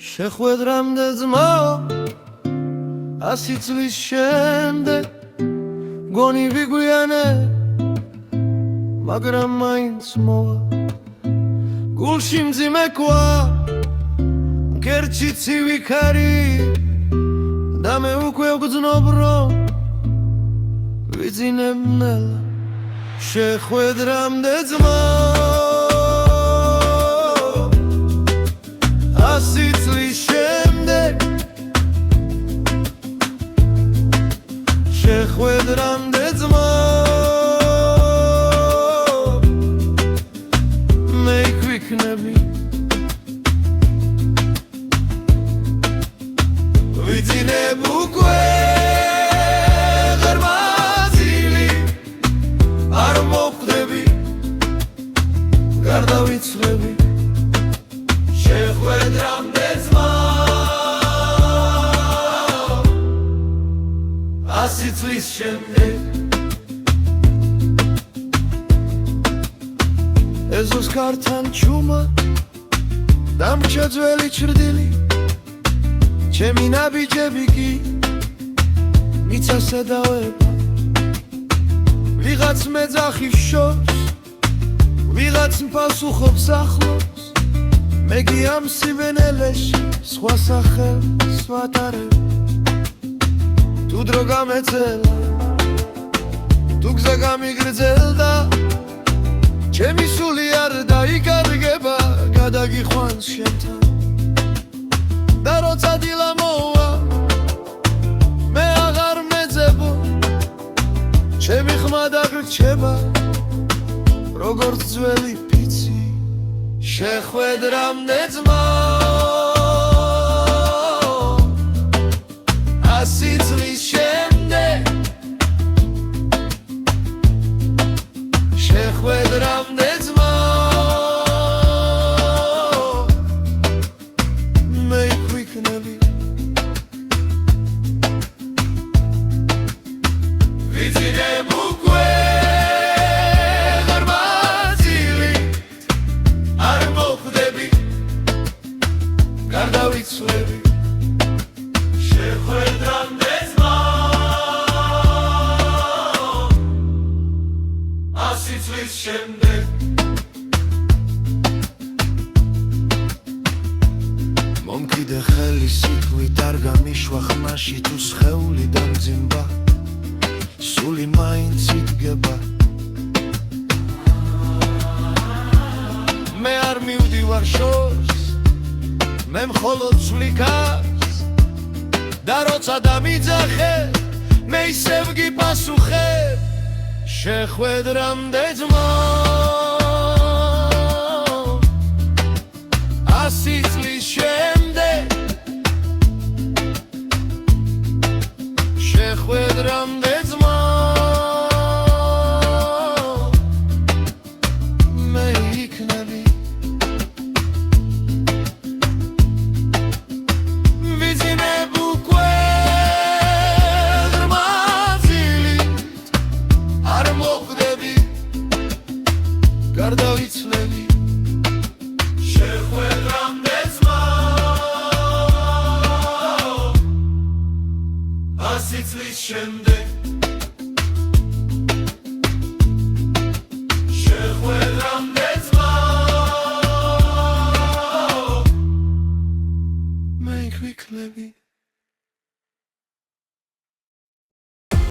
შეხვედრამდე ძმა 100 წლის შემდეგ გონი ვიგვიანე მაგრამ მაინც მოვა გულში მძიმე ქვა მკერჩი ცივი ქარი და მე უკვე ვგრძნობ რომ ვიძინებ ნელა შეხვედრამდე ძმა 100 წლის შემდეგ შეხვედრამდე ძმა მე იქვიქნები ვიძინებ უკვე ღრმაწილი არ მოხვდები გარდავიცლები შეხვედრამდე ძმა 100 წლის შემდეგ ეზოს კართან ჩუმა დამრჩა ძველი ჩრდილი ჩემი ნაბიჯები კი მიცას ედავება ვიღაც მეძახის შორს ვიღაც მპასუხობს ახლოს მე კი ამ სივენელეში სხვა სახელს ვატარებ თუ დრო გამეწელა თუ გზა გამიგრძელდა ჩემი სული არ დაიკარგება გადაგიხვანს შენთან და როცა დილა მოვა მე აღარ მეძებო ჩემი ხმა დაგრჩება როგორც ძველი ფიცი შეხვედრამდე ძმა 100 წლის შემდეგ შეხვედრამდე ძმა მე იქვიქნები ვიძინებ უკვე ღრმაწილი არ მოხვდები გარდავიცლები შეხვედრამდე ძმა 100 წლის შემდეგ მომკიდე ხელი სიტყვით არ გამიშვა ხმაში თუ სხეული დამძიმბა სული მაინც იდგება მე არ მივდივარ შორს მე მხოლოდ სვლიკავს და როცა დამიძახე მე ისევ გიპასუხებ შეხვედრამდე ძმა 100 წლის შემდეგ შეხვედრამდე ძმა მე იქნები ვიძინებ უკვე ღრმაწილი არ მოხვდები გარდავიცლები შეხვედრამდე ძმა 100 წლის შემდეგ შეხვედრამდე ძმა მე იქვიქნები